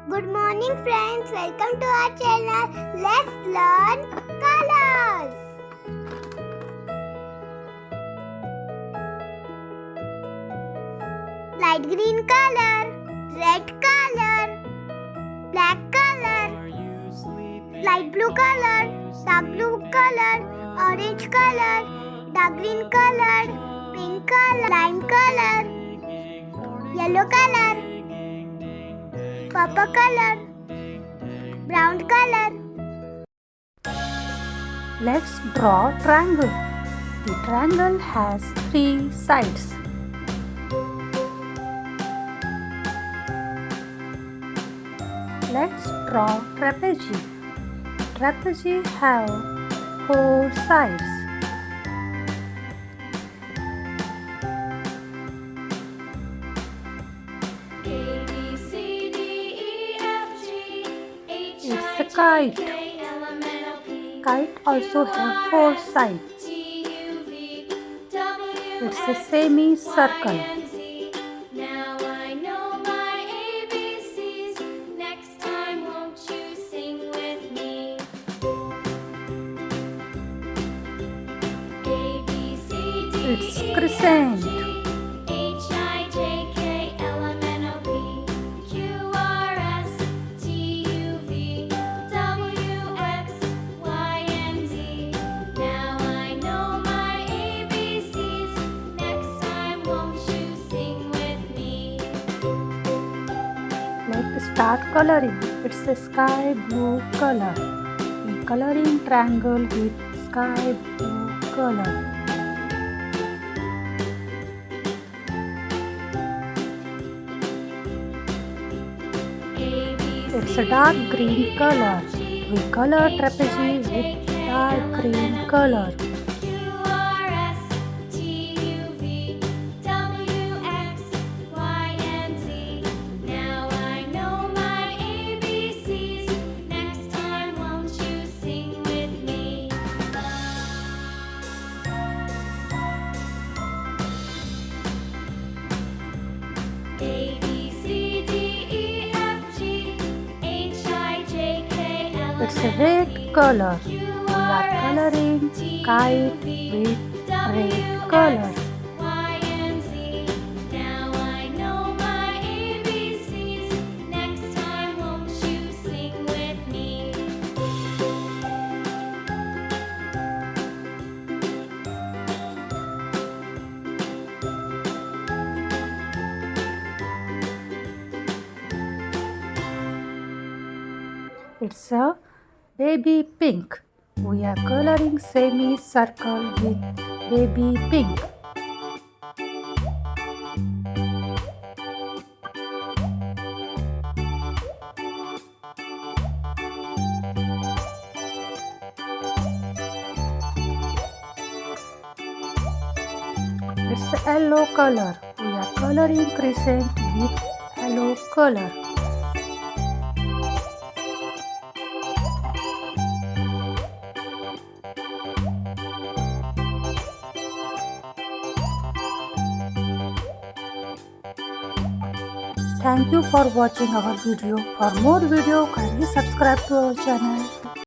Good morning friends, welcome to our channel. Let's learn colors. Light green color, red color, black color, light blue color, dark blue color, orange color, dark green color, pink color, lime color, yellow color, purple color, brown color. Let's draw triangle. The triangle has 3 sides. Let's draw trapeze. Trapeze have 4 sides. It's a kite. Kite also have 4 sides. It's a semicircle. It's crescent. Let's start coloring. It's a sky blue color. We coloring triangle with sky blue color. It's a dark green color. We color trapeze with dark green color. It's a red color. We are coloring kite with red color. It's a baby pink. We are coloring semicircle with baby pink. It's a yellow color. We are coloring crescent with yellow color. Thank you for watching our video. For more video, kindly subscribe to our channel.